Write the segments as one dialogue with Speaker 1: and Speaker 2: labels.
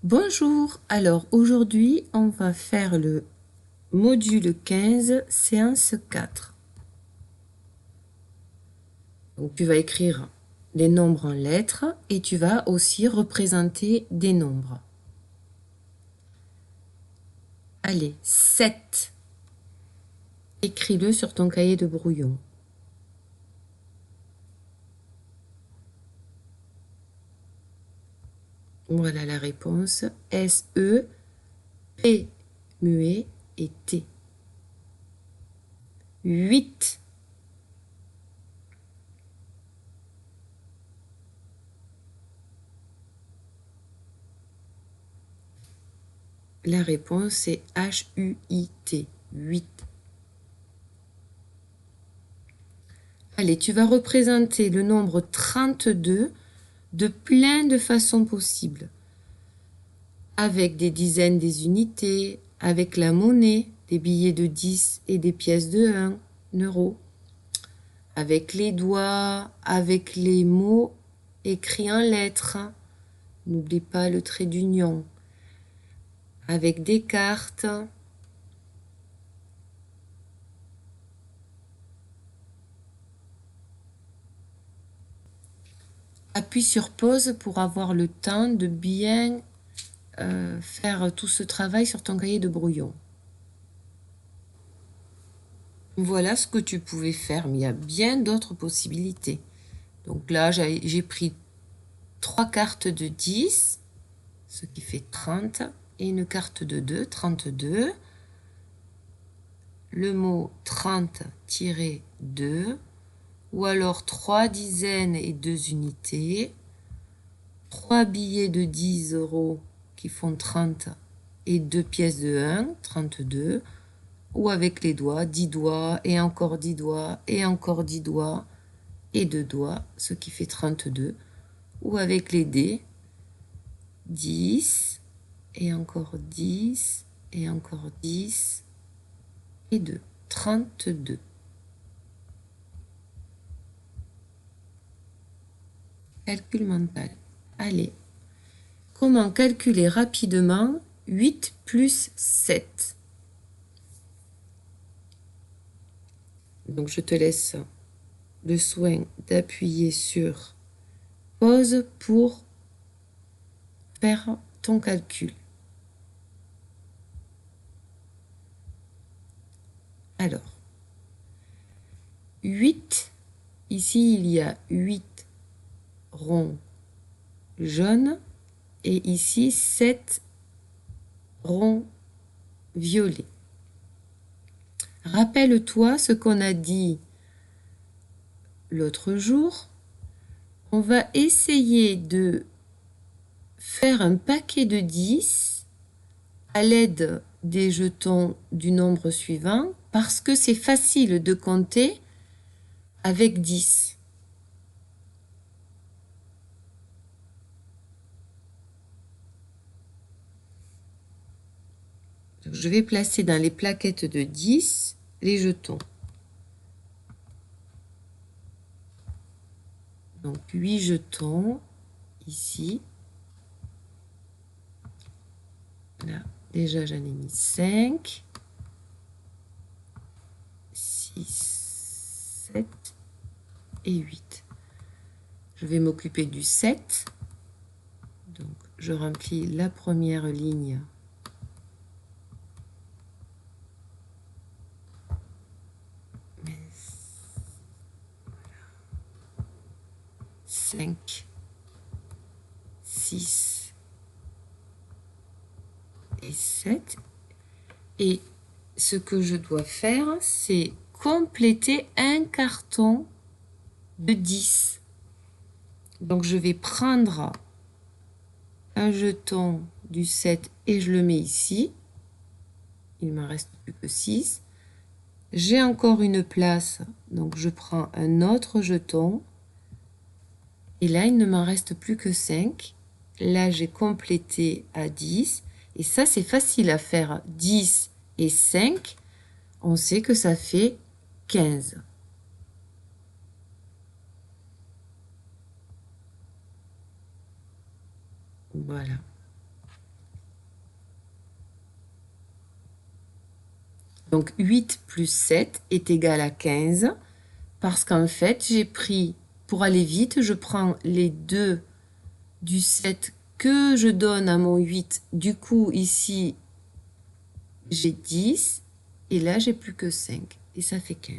Speaker 1: Bonjour, alors aujourd'hui on va faire le module 15, séance 4. Donc tu vas écrire les nombres en lettres et tu vas aussi représenter des nombres. Allez, 7. Écris-le sur ton cahier de brouillon. Voilà la réponse. S-E, P, muet et T. 8. La réponse est H-U-I-T. 8. Allez, tu vas représenter le nombre 32 de plein de façons possibles. Avec des dizaines des unités, avec la monnaie, des billets de 10 et des pièces de 1 euro. Avec les doigts, avec les mots écrits en lettres. N'oublie pas le trait d'union. Avec des cartes. Appuie sur pause pour avoir le temps de bien faire tout ce travail sur ton cahier de brouillon. Voilà ce que tu pouvais faire, mais il y a bien d'autres possibilités. Donc là, j'ai pris 3 cartes de 10, ce qui fait 30, et une carte de 2, 32. Le mot 30-2, ou alors 3 dizaines et 2 unités, 3 billets de 10 euros qui font 30 et 2 pièces de 1, 32, ou avec les doigts, 10 doigts, et encore 10 doigts, et encore 10 doigts, et 2 doigts, ce qui fait 32, ou avec les dés, 10, et encore 10, et encore 10, et 2, 32. Calcul mental. Allez, comment calculer rapidement 8 plus 7? Donc je te laisse le soin d'appuyer sur pause pour faire ton calcul. Alors, 8, ici il y a 8 ronds jaunes et ici 7 ronds violets. Rappelle-toi ce qu'on a dit l'autre jour. On va essayer de faire un paquet de 10 à l'aide des jetons du nombre suivant parce que c'est facile de compter avec 10. Je vais placer dans les plaquettes de 10 les jetons. Donc 8 jetons ici. Là, déjà j'en ai mis 5, 6, 7 et 8. Je vais m'occuper du 7. Donc je remplis la première ligne. Mais 5, 6 et 7. Et ce que je dois faire, c'est compléter un carton de 10. Donc je vais prendre un jeton du 7 et je le mets ici. Il ne me reste plus que 6. J'ai encore une place, donc je prends un autre jeton. Et là, il ne m'en reste plus que 5. Là, j'ai complété à 10. Et ça, c'est facile à faire. 10 et 5, on sait que ça fait 15. Voilà. Donc 8 plus 7 est égal à 15 parce qu'en fait, j'ai pris, pour aller vite, je prends les 2 du 7 que je donne à mon 8. Du coup, ici, j'ai 10 et là, j'ai plus que 5 et ça fait 15.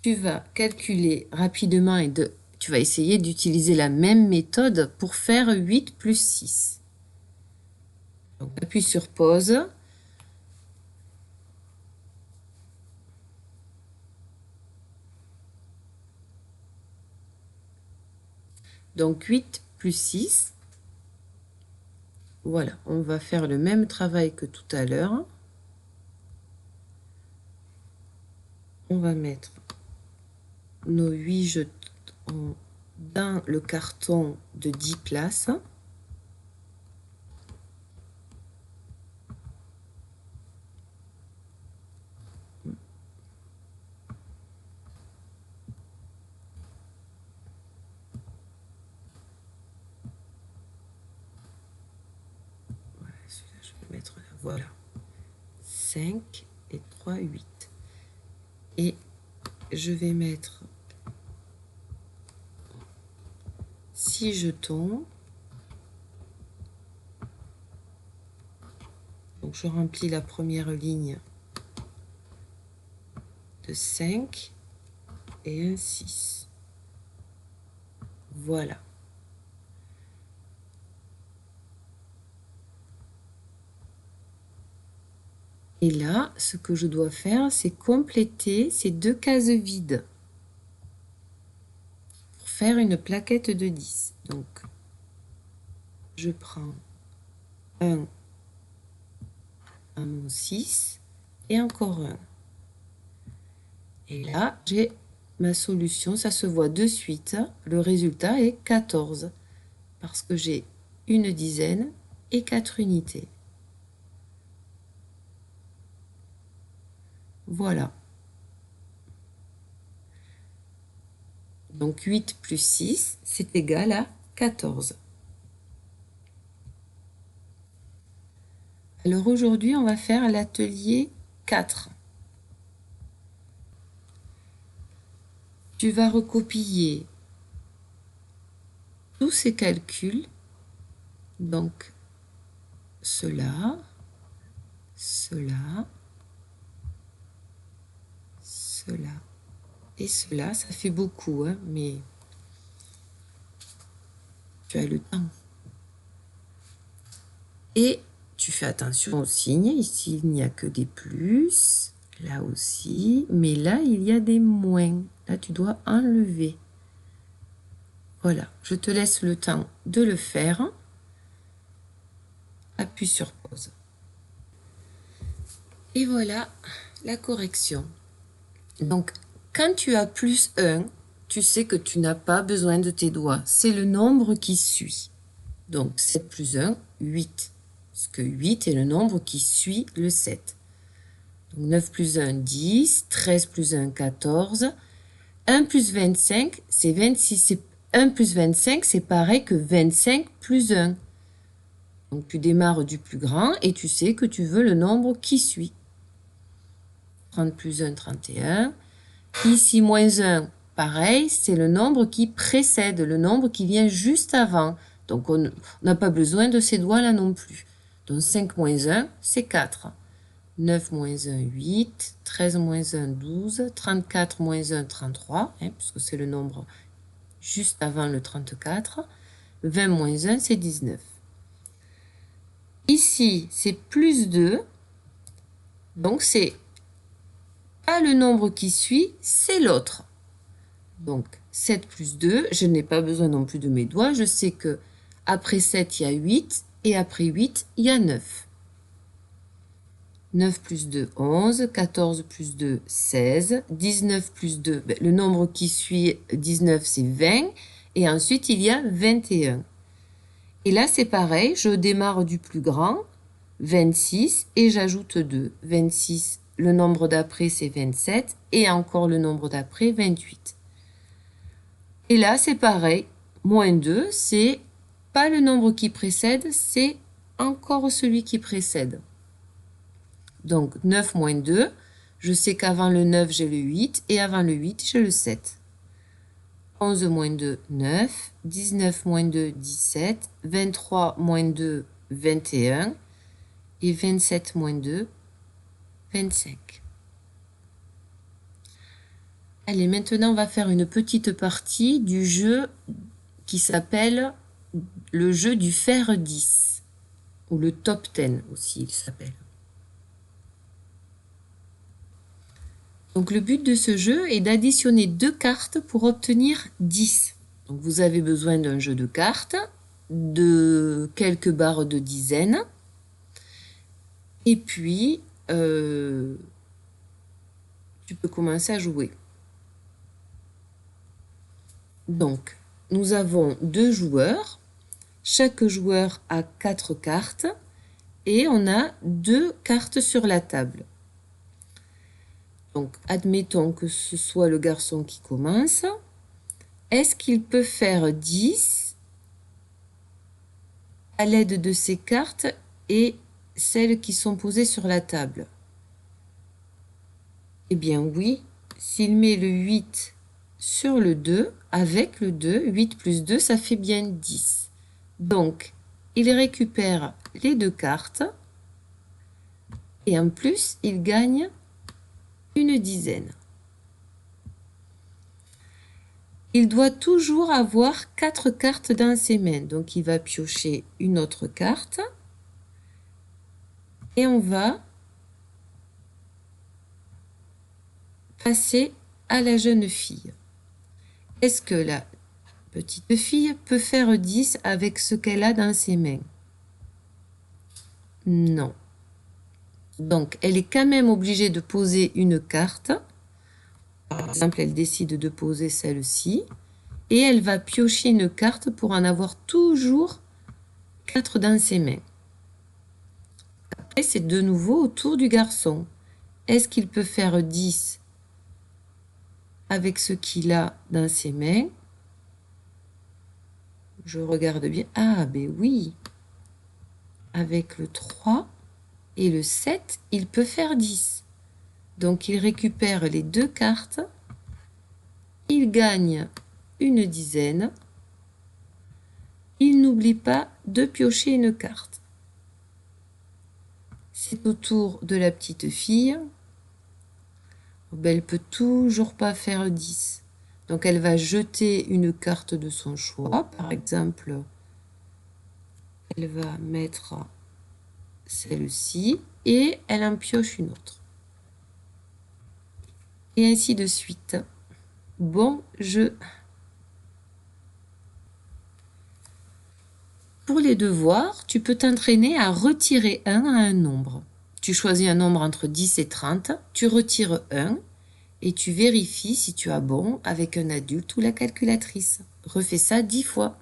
Speaker 1: Tu vas calculer rapidement et tu vas essayer d'utiliser la même méthode pour faire 8 plus 6. Donc, appuie sur pause. Donc 8 plus 6. Voilà, on va faire le même travail que tout à l'heure. On va mettre nos 8 jetons dans le carton de 10 places. Voilà, celui-là, je vais mettre là. Voilà. 5 et 3, 8. Et je vais mettre 6 jetons. Donc je remplis la première ligne de 5 et un 6. Voilà. Et là, ce que je dois faire, c'est compléter ces 2 cases vides pour faire une plaquette de 10. Donc, je prends 1 à mon 6 et encore un. Et là, j'ai ma solution. Ça se voit de suite. Le résultat est 14 parce que j'ai une dizaine et 4 unités. Voilà. Donc 8 plus 6, c'est égal à 14. Alors aujourd'hui, on va faire l'atelier 4. Tu vas recopier tous ces calculs. Donc cela, cela, cela et cela. Ça fait beaucoup, hein, mais tu as le temps. Et tu fais attention aux signes. Ici, il n'y a que des plus. Là aussi. Mais là, il y a des moins. Là, tu dois enlever. Voilà. Je te laisse le temps de le faire. Appuie sur pause. Et voilà la correction. Donc, quand tu as plus 1, tu sais que tu n'as pas besoin de tes doigts. C'est le nombre qui suit. Donc, 7 plus 1, 8. Parce que 8 est le nombre qui suit le 7. Donc, 9 plus 1, 10. 13 plus 1, 14. 1 plus 25, c'est 26. 1 plus 25, c'est pareil que 25 plus 1. Donc, tu démarres du plus grand et tu sais que tu veux le nombre qui suit. 30 plus 1, 31. Ici, moins 1, pareil, c'est le nombre qui précède, le nombre qui vient juste avant. Donc, on n'a pas besoin de ces doigts-là non plus. Donc, 5 moins 1, c'est 4. 9 moins 1, 8. 13 moins 1, 12. 34 moins 1, 33, hein, puisque c'est le nombre juste avant le 34. 20 moins 1, c'est 19. Ici, c'est plus 2. Donc, c'est pas le nombre qui suit, c'est l'autre. Donc, 7 plus 2, je n'ai pas besoin non plus de mes doigts. Je sais que après 7, il y a 8. Et après 8, il y a 9. 9 plus 2, 11. 14 plus 2, 16. 19 plus 2, le nombre qui suit 19, c'est 20. Et ensuite, il y a 21. Et là, c'est pareil. Je démarre du plus grand, 26, et j'ajoute 2. 26, le nombre d'après, c'est 27. Et encore le nombre d'après, 28. Et là, c'est pareil. Moins 2, c'est pas le nombre qui précède, c'est encore celui qui précède. Donc 9 moins 2, je sais qu'avant le 9, j'ai le 8 et avant le 8, j'ai le 7. 11 moins 2, 9. 19 moins 2, 17. 23 moins 2, 21. Et 27 moins 2, 25. Allez, maintenant, on va faire une petite partie du jeu qui s'appelle le jeu du fer 10. Ou le top 10 aussi, il s'appelle. Donc le but de ce jeu est d'additionner 2 cartes pour obtenir 10. Donc vous avez besoin d'un jeu de cartes, de quelques barres de dizaines, et puis tu peux commencer à jouer. Donc nous avons 2 joueurs, chaque joueur a 4 cartes, et on a 2 cartes sur la table. Donc, admettons que ce soit le garçon qui commence. Est-ce qu'il peut faire 10 à l'aide de ces cartes et celles qui sont posées sur la table? Eh bien oui, s'il met le 8 sur le 2, avec le 2, 8 plus 2, ça fait bien 10. Donc, il récupère les 2 cartes et en plus, il gagne une dizaine. Il doit toujours avoir 4 cartes dans ses mains. Donc, il va piocher une autre carte. Et on va passer à la jeune fille. Est-ce que la petite fille peut faire 10 avec ce qu'elle a dans ses mains? Non. Donc, elle est quand même obligée de poser une carte. Par exemple, elle décide de poser celle-ci. Et elle va piocher une carte pour en avoir toujours 4 dans ses mains. Après, c'est de nouveau au tour du garçon. Est-ce qu'il peut faire 10 avec ce qu'il a dans ses mains? Je regarde bien. Ah, ben oui. Avec le 3 et le 7, il peut faire 10. Donc, il récupère les 2 cartes. Il gagne une dizaine. Il n'oublie pas de piocher une carte. C'est au tour de la petite fille. Elle ne peut toujours pas faire 10. Donc, elle va jeter une carte de son choix. Par exemple, elle va mettre celle-ci et elle en pioche une autre. Et ainsi de suite. Bon jeu. Pour les devoirs, tu peux t'entraîner à retirer 1 à un nombre. Tu choisis un nombre entre 10 et 30, tu retires 1 et tu vérifies si tu as bon avec un adulte ou la calculatrice. Refais ça 10 fois.